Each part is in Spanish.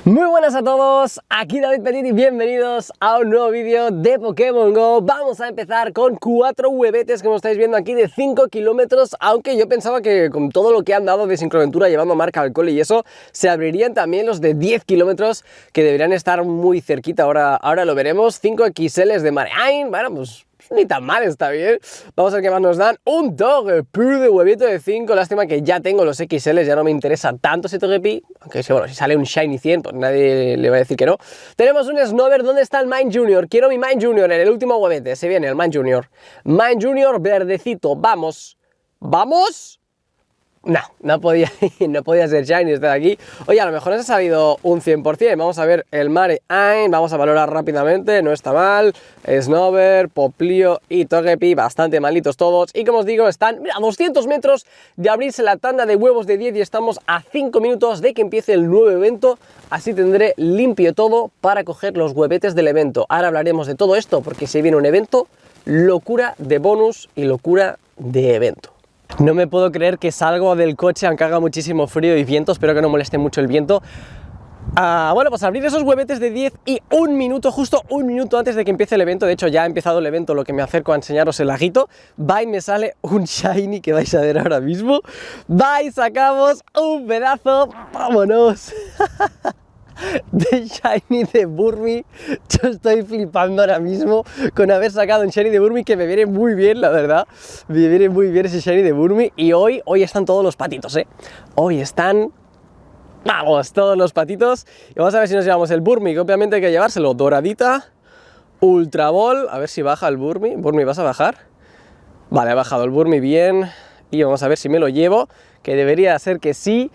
Muy buenas a todos, aquí David Petit y bienvenidos a un nuevo vídeo de Pokémon GO. Vamos a empezar con 4 huevetes, como estáis viendo aquí, de 5 kilómetros, aunque yo pensaba que con todo lo que han dado de sincroaventura llevando marca al cole y eso, se abrirían también los de 10 kilómetros, que deberían estar muy cerquita, ahora lo veremos. 5 XLs de Marein, bueno, pues ni tan mal, está bien. Vamos a ver qué más nos dan. Un Togepi de huevito de 5. Lástima que ya tengo los XLs, ya no me interesa tanto ese Togepi. Aunque bueno, si sale un Shiny 100, pues nadie le va a decir que no. Tenemos un Snover. ¿Dónde está el Mine Junior? Quiero mi Mine Junior en el último huevete. Se viene el Mine Junior. Mine Junior verdecito. Vamos. ¿Vamos? No podía ser Shiny este de aquí. Oye, a lo mejor nos ha salido un 100%. Vamos a ver el Marein, vamos a valorar rápidamente, no está mal. Snover, Poplio y Togepi, bastante malitos todos. Y como os digo, están a 200 metros de abrirse la tanda de huevos de 10 y estamos a 5 minutos de que empiece el nuevo evento. Así tendré limpio todo para coger los huevetes del evento. Ahora hablaremos de todo esto porque se viene un evento, locura de bonus y locura de evento. No me puedo creer que salgo del coche aunque haga muchísimo frío y viento, espero que no moleste mucho el viento. Bueno, pues abrir esos huevetes de 10 y un minuto, justo un minuto antes de que empiece el evento. De hecho ya ha empezado el evento, lo que me acerco a enseñaros el laguito. Va y me sale un Shiny que vais a ver ahora mismo. Va y sacamos un pedazo, vámonos. De Shiny de Burmy. Yo estoy flipando ahora mismo con haber sacado un Shiny de Burmy, que me viene muy bien, la verdad. Me viene muy bien ese Shiny de Burmy. Y hoy están todos los patitos, Hoy están, vamos, todos los patitos. Y vamos a ver si nos llevamos el Burmy, que obviamente hay que llevárselo. Doradita, Ultra Ball. A ver si baja el Burmy. Burmy, ¿vas a bajar? Vale, ha bajado el Burmy bien. Y vamos a ver si me lo llevo, que debería ser que sí.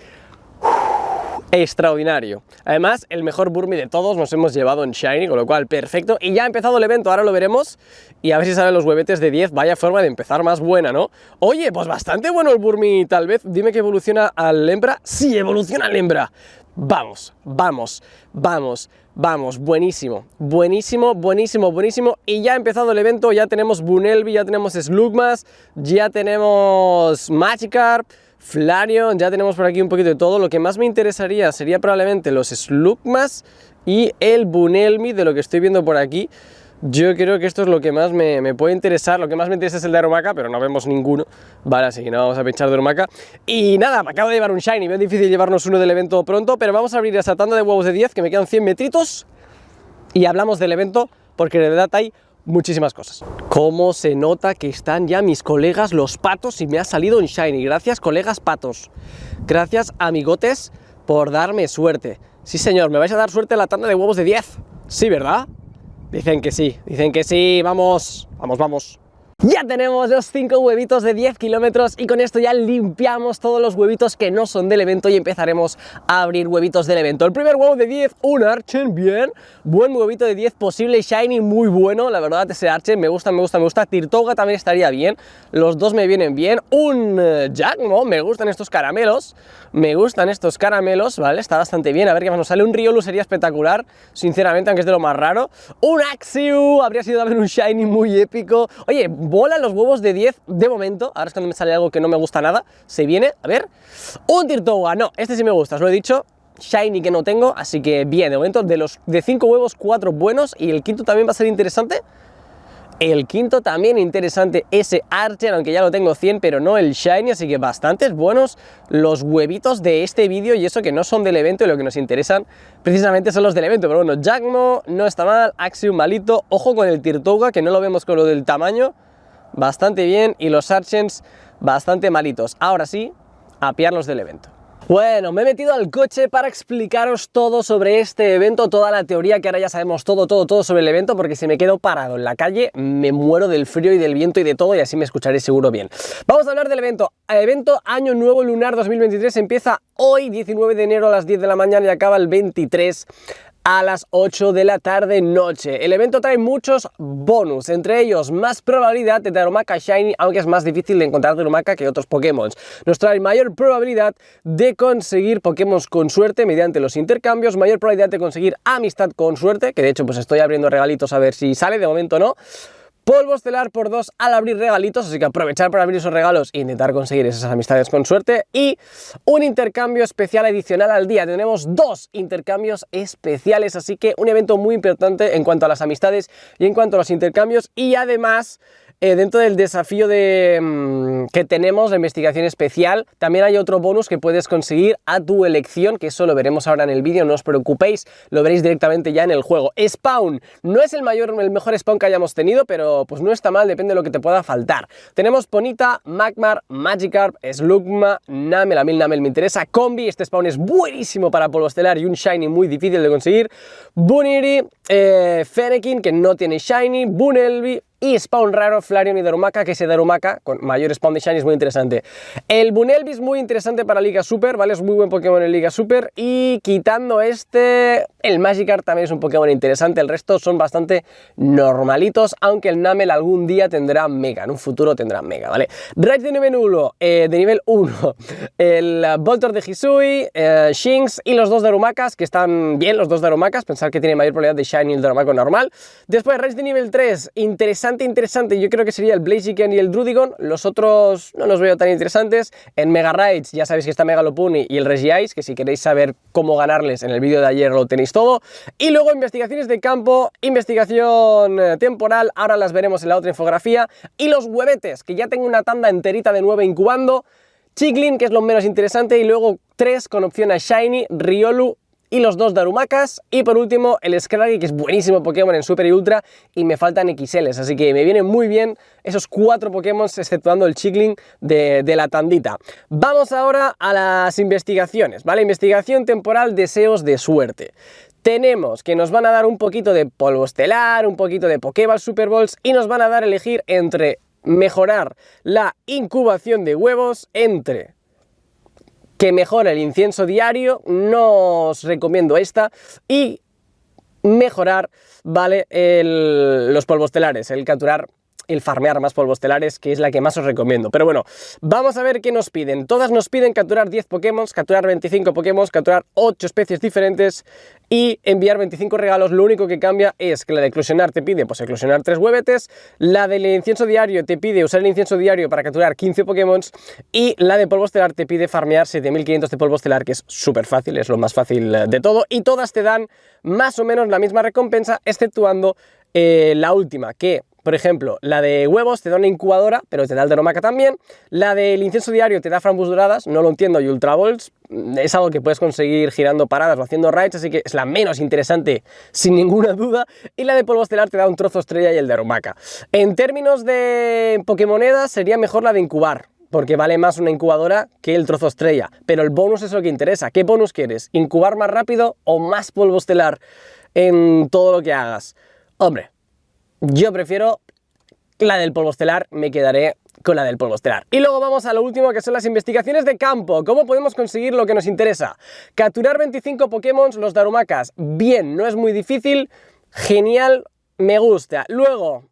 Extraordinario. Además, el mejor Burmy de todos nos hemos llevado en Shiny, con lo cual perfecto. Y ya ha empezado el evento, ahora lo veremos. Y a ver si salen los huevetes de 10. Vaya forma de empezar más buena, ¿no? Oye, pues bastante bueno el Burmy, tal vez. Dime que evoluciona al hembra. ¡Sí, evoluciona al hembra! Vamos, vamos, vamos, vamos. Buenísimo, buenísimo, buenísimo, buenísimo. Y ya ha empezado el evento, ya tenemos Bunnelby, ya tenemos Slugmas, ya tenemos Magikarp, Flareon, ya tenemos por aquí un poquito de todo. Lo que más me interesaría sería probablemente los Slugmas y el Bunnelby, de lo que estoy viendo por aquí. Yo creo que esto es lo que más me puede interesar. Lo que más me interesa es el de Arumaka, pero no vemos ninguno. Vale, así que no vamos a pinchar de Arumaka. Y nada, me acabo de llevar un Shiny. Veo difícil llevarnos uno del evento pronto, pero vamos a abrir esa tanda de huevos de 10, que me quedan 100 metritos. Y hablamos del evento, porque de verdad hay muchísimas cosas. Cómo se nota que están ya mis colegas los patos y me ha salido un Shiny. Gracias, colegas patos. Gracias, amigotes, por darme suerte. Sí, señor, me vais a dar suerte en la tanda de huevos de 10. Sí, ¿verdad? Dicen que sí, vamos, vamos, vamos. Ya tenemos los 5 huevitos de 10 kilómetros y con esto ya limpiamos todos los huevitos que no son del evento y empezaremos a abrir huevitos del evento. El primer huevo de 10, un Archen, bien. Buen huevito de 10, posible Shiny, muy bueno, la verdad, ese Archen, me gusta, me gusta, me gusta. Tirtoga también estaría bien, los dos me vienen bien. Un Jacmo, me gustan estos caramelos, ¿vale? Está bastante bien, a ver qué más nos sale. Un Riolu sería espectacular, sinceramente, aunque es de lo más raro. Un Axew, habría sido también un Shiny muy épico. Oye, bolan los huevos de 10 de momento. Ahora es cuando me sale algo que no me gusta nada. Se viene, a ver. Un Tirtoga, no, este sí me gusta, os lo he dicho. Shiny que no tengo, así que bien, de momento de 5 huevos, 4 buenos. Y el quinto también va a ser interesante. El quinto también interesante, ese Archer, aunque ya lo tengo 100, pero no el Shiny, así que bastantes buenos los huevitos de este vídeo, y eso que no son del evento, y lo que nos interesan precisamente son los del evento. Pero bueno, Jacmo no está mal, Axiom malito, ojo con el Tirtoga, que no lo vemos con lo del tamaño, bastante bien, y los Archens bastante malitos. Ahora sí, a pillarlos del evento. Bueno, me he metido al coche para explicaros todo sobre este evento, toda la teoría, que ahora ya sabemos todo sobre el evento, porque si me quedo parado en la calle me muero del frío y del viento y de todo, y así me escucharé seguro bien. Vamos a hablar del evento. El evento Año Nuevo Lunar 2023 empieza hoy, 19 de enero a las 10 de la mañana y acaba el 23 a las 8 de la tarde noche. El evento trae muchos bonus, entre ellos más probabilidad de Darumaka Shiny, aunque es más difícil de encontrar Darumaka que otros Pokémon. Nos trae mayor probabilidad de conseguir Pokémon con suerte mediante los intercambios, mayor probabilidad de conseguir amistad con suerte, que de hecho pues estoy abriendo regalitos a ver si sale, de momento no. polvo estelar por 2 al abrir regalitos, así que aprovechar para abrir esos regalos e intentar conseguir esas amistades con suerte. Y un intercambio especial adicional al día. Tenemos 2 intercambios especiales, así que un evento muy importante en cuanto a las amistades y en cuanto a los intercambios. Y además, dentro del desafío que tenemos de investigación especial, también hay otro bonus que puedes conseguir a tu elección, que eso lo veremos ahora en el vídeo, no os preocupéis, lo veréis directamente ya en el juego. Spawn, no es el mejor spawn que hayamos tenido, pero pues no está mal, depende de lo que te pueda faltar. Tenemos Ponyta, Magmar, Magikarp, Slugma, Namel, a mí el Namel me interesa, Combi, este spawn es buenísimo para polvo estelar y un Shiny muy difícil de conseguir, Buniri, Fennekin, que no tiene Shiny, Bunelby, y spawn raro, Flareon y Darumaka, que ese Darumaka con mayor spawn de Shiny es muy interesante. El Bunelby es muy interesante para Liga Super, ¿vale? Es muy buen Pokémon en Liga Super. Y quitando este, el Magikarp también es un Pokémon interesante. El resto son bastante normalitos, aunque el Namel algún día tendrá Mega, en un futuro tendrá Mega, ¿vale? Raids de nivel 1, el Voltor de Hisui, Shinx y los 2 Darumakas, que están bien los 2 Darumakas, pensar que tiene mayor probabilidad de Shiny el Darumaka normal. Después Raids de nivel 3, interesante, yo creo que sería el Blaziken y el Druddigon. Los otros no los veo tan interesantes. En Mega Raids ya sabéis que está Mega Lopunny y el Regice, que si queréis saber cómo ganarles en el vídeo de ayer lo tenéis todo. Y luego investigaciones de campo, investigación temporal, ahora las veremos en la otra infografía. Y los huevetes, que ya tengo una tanda enterita de 9 incubando. Chiglin, que es lo menos interesante, y luego 3 con opción a Shiny, Riolu y los 2 Darumakas, y por último el Scraggy, que es buenísimo Pokémon en Super y Ultra, y me faltan XLs, así que me vienen muy bien esos 4 Pokémon, exceptuando el Chiglin de la tandita. Vamos ahora a las investigaciones, ¿vale? Investigación temporal, deseos de suerte. Tenemos que nos van a dar un poquito de polvo estelar, un poquito de Pokéball Super Balls, y nos van a dar a elegir entre mejorar la incubación de huevos, entre que mejora el incienso diario, no os recomiendo esta, y mejorar, ¿vale? Los polvos estelares, el capturar, el farmear más polvos estelares, que es la que más os recomiendo. Pero bueno, vamos a ver qué nos piden. Todas nos piden capturar 10 Pokémon, capturar 25 Pokémon, capturar 8 especies diferentes y enviar 25 regalos. Lo único que cambia es que la de eclosionar te pide pues eclosionar 3 huevetes, la del incienso diario te pide usar el incienso diario para capturar 15 Pokémon, y la de polvo estelar te pide farmear 7500 de polvo estelar, que es súper fácil, es lo más fácil de todo, y todas te dan más o menos la misma recompensa, exceptuando la última, que por ejemplo, la de huevos te da una incubadora, pero te da el Darumaka también. La del incienso diario te da Framboos doradas, no lo entiendo, y Ultra Balls. Es algo que puedes conseguir girando paradas o haciendo raids, así que es la menos interesante sin ninguna duda. Y la de polvo estelar te da un trozo estrella y el Darumaka. En términos de Pokémonedas sería mejor la de incubar, porque vale más una incubadora que el trozo estrella. Pero el bonus es lo que interesa. ¿Qué bonus quieres? ¿Incubar más rápido o más polvo estelar en todo lo que hagas? Hombre, yo prefiero la del polvo estelar, me quedaré con la del polvo estelar. Y luego vamos a lo último, que son las investigaciones de campo. ¿Cómo podemos conseguir lo que nos interesa? Capturar 25 Pokémon, los Darumakas. Bien, no es muy difícil, genial, me gusta. Luego,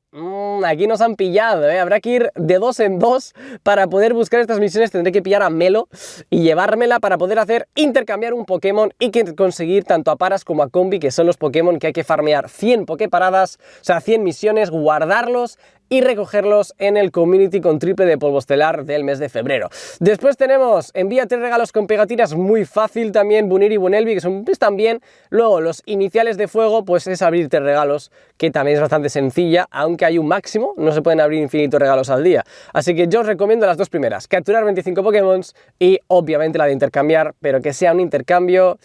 aquí nos han pillado, ¿eh? Habrá que ir de 2 en 2 para poder buscar estas misiones. Tendré que pillar a Melo y llevármela para poder intercambiar un Pokémon y conseguir tanto a Paras como a Combi, que son los Pokémon que hay que farmear 100 Poképaradas, o sea, 100 misiones, guardarlos y recogerlos en el community con triple de polvo estelar del mes de febrero. Después tenemos envía 3 regalos con pegatinas, muy fácil también, Buniri y Bunelby, que están bien. Luego los iniciales de fuego, pues es abrir 3 regalos, que también es bastante sencilla, aunque hay un máximo, no se pueden abrir infinitos regalos al día. Así que yo os recomiendo las 2 primeras, capturar 25 Pokémon y obviamente la de intercambiar, pero que sea un intercambio,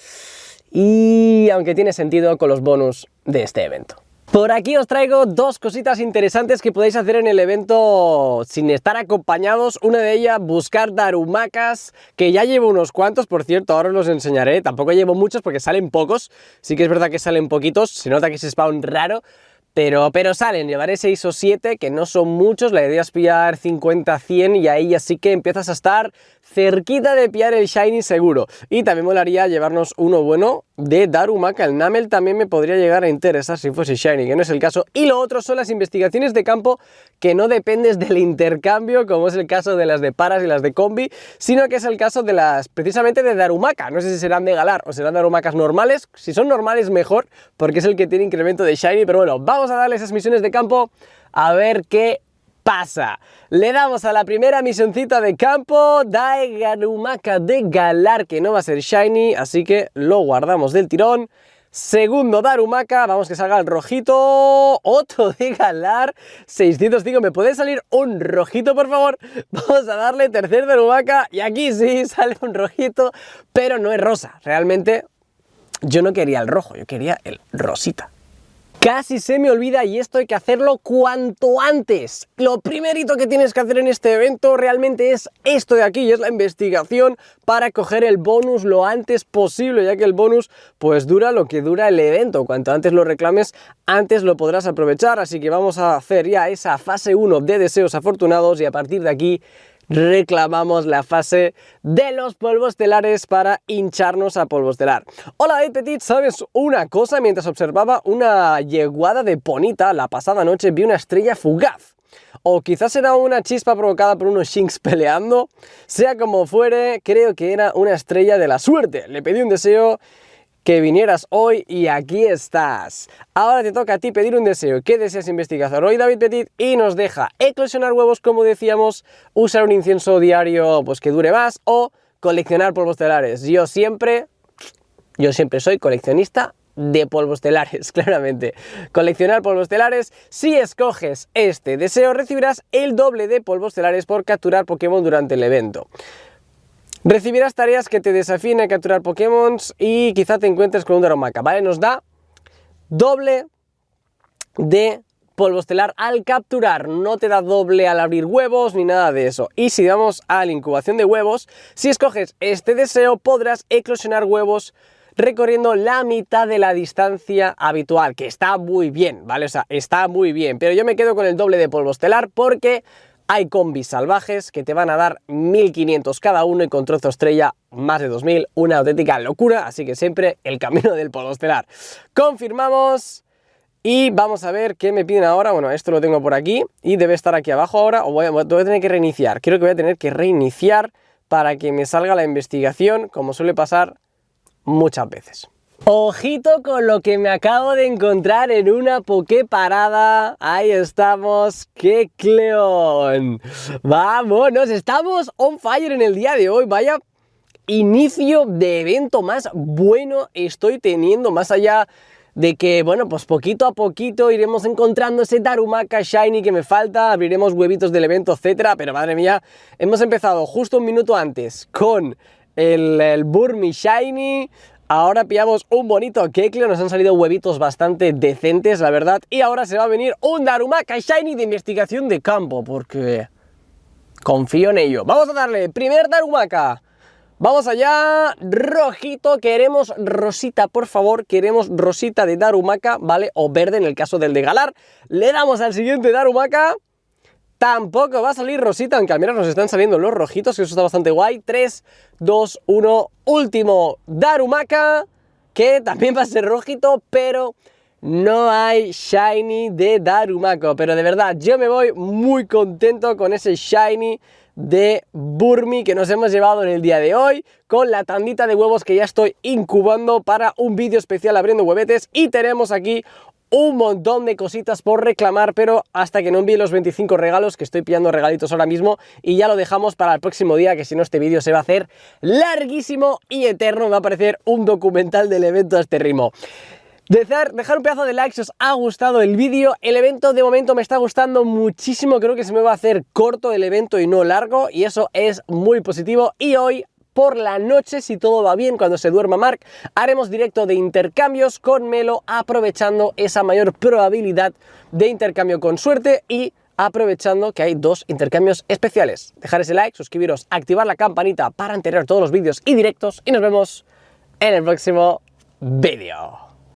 y aunque tiene sentido con los bonus de este evento. Por aquí os traigo 2 cositas interesantes que podéis hacer en el evento sin estar acompañados. Una de ellas, buscar Darumakas, que ya llevo unos cuantos, por cierto, ahora os los enseñaré. Tampoco llevo muchos porque salen pocos, sí que es verdad que salen poquitos, se nota que es spawn raro, pero salen, llevaré 6 o 7, que no son muchos. La idea es pillar 50, 100 y ahí ya sí que empiezas a estar cerquita de pillar el Shiny seguro. Y también molaría llevarnos uno bueno de Darumaka. El Namel también me podría llegar a interesar si fuese Shiny, que no es el caso. Y lo otro son las investigaciones de campo, que no dependes del intercambio, como es el caso de las de Paras y las de Combi, sino que es el caso de las, precisamente de Darumaka. No sé si serán de Galar o serán Darumakas normales. Si son normales mejor, porque es el que tiene incremento de Shiny, pero bueno, vamos a darle esas misiones de campo a ver qué pasa. Le damos a la primera misioncita de campo, Dae Darumaka de Galar, que no va a ser shiny, así que lo guardamos del tirón. Segundo Darumaka, vamos que salga el rojito, otro de Galar, 605, ¿me puede salir un rojito por favor? Vamos a darle tercer Darumaka y aquí sí sale un rojito, pero no es rosa, realmente yo no quería el rojo, yo quería el rosita. Casi se me olvida y esto hay que hacerlo cuanto antes. Lo primerito que tienes que hacer en este evento realmente es esto de aquí, y es la investigación para coger el bonus lo antes posible, ya que el bonus pues dura lo que dura el evento. Cuanto antes lo reclames, antes lo podrás aprovechar, así que vamos a hacer ya esa fase 1 de deseos afortunados y a partir de aquí reclamamos la fase de los polvos estelares para hincharnos a polvo estelar. Hola David Petit, ¿sabes una cosa? Mientras observaba una yeguada de Ponita la pasada noche vi una estrella fugaz. O quizás era una chispa provocada por unos Shinx peleando. Sea como fuere, creo que era una estrella de la suerte. Le pedí un deseo que vinieras hoy y aquí estás. Ahora te toca a ti pedir un deseo. ¿Qué deseas investigar hoy, David Petit? Y nos deja eclosionar huevos, como decíamos, usar un incienso diario pues que dure más o coleccionar polvos estelares. Yo siempre soy coleccionista de polvos estelares, claramente. Coleccionar polvos estelares. Si escoges este deseo, recibirás el doble de polvos estelares por capturar Pokémon durante el evento. Recibirás tareas que te desafíen a capturar Pokémon y quizá te encuentres con un Darumaka, ¿vale? Nos da doble de polvo estelar al capturar, no te da doble al abrir huevos ni nada de eso. Y si vamos a la incubación de huevos, si escoges este deseo podrás eclosionar huevos recorriendo la mitad de la distancia habitual, que está muy bien, ¿vale? O sea, está muy bien, pero yo me quedo con el doble de polvo estelar porque hay combis salvajes que te van a dar 1500 cada uno y con trozo estrella más de 2000, una auténtica locura, así que siempre el camino del polvo estelar. Confirmamos y vamos a ver qué me piden ahora. Bueno, esto lo tengo por aquí y debe estar aquí abajo ahora o voy a tener que reiniciar. Creo que voy a tener que reiniciar para que me salga la investigación, como suele pasar muchas veces. Ojito con lo que me acabo de encontrar en una Poképarada. Ahí estamos, Kecleon. Vámonos, estamos on fire en el día de hoy. Vaya inicio de evento más bueno estoy teniendo, más allá de que, bueno, pues poquito a poquito iremos encontrando ese Darumaka Shiny que me falta, abriremos huevitos del evento, etcétera. Pero madre mía, hemos empezado justo un minuto antes con el Burmy Shiny. Ahora pillamos un bonito Kecleon, nos han salido huevitos bastante decentes, la verdad. Y ahora se va a venir un Darumaka Shiny de investigación de campo, porque confío en ello. Vamos a darle primer Darumaka. Vamos allá, rojito, queremos rosita, por favor, queremos rosita de Darumaka, ¿vale? O verde en el caso del de Galar. Le damos al siguiente Darumaka. Tampoco va a salir rosita, aunque al menos nos están saliendo los rojitos, que eso está bastante guay. 3, 2, 1, último Darumaka, que también va a ser rojito, pero no hay shiny de Darumaka. Pero de verdad, yo me voy muy contento con ese shiny de Burmy que nos hemos llevado en el día de hoy, con la tandita de huevos que ya estoy incubando para un vídeo especial abriendo huevetes. Y tenemos aquí un montón de cositas por reclamar, pero hasta que no envíe los 25 regalos, que estoy pillando regalitos ahora mismo, y ya lo dejamos para el próximo día, que si no este vídeo se va a hacer larguísimo y eterno, me va a parecer un documental del evento a este ritmo. Dejar un pedazo de like si os ha gustado el vídeo. El evento de momento me está gustando muchísimo, creo que se me va a hacer corto el evento y no largo, y eso es muy positivo. Y hoy por la noche, si todo va bien, cuando se duerma Mark, haremos directo de intercambios con Melo, aprovechando esa mayor probabilidad de intercambio con suerte y aprovechando que hay 2 intercambios especiales. Dejar ese like, suscribiros, activar la campanita para enterar todos los vídeos y directos y nos vemos en el próximo vídeo.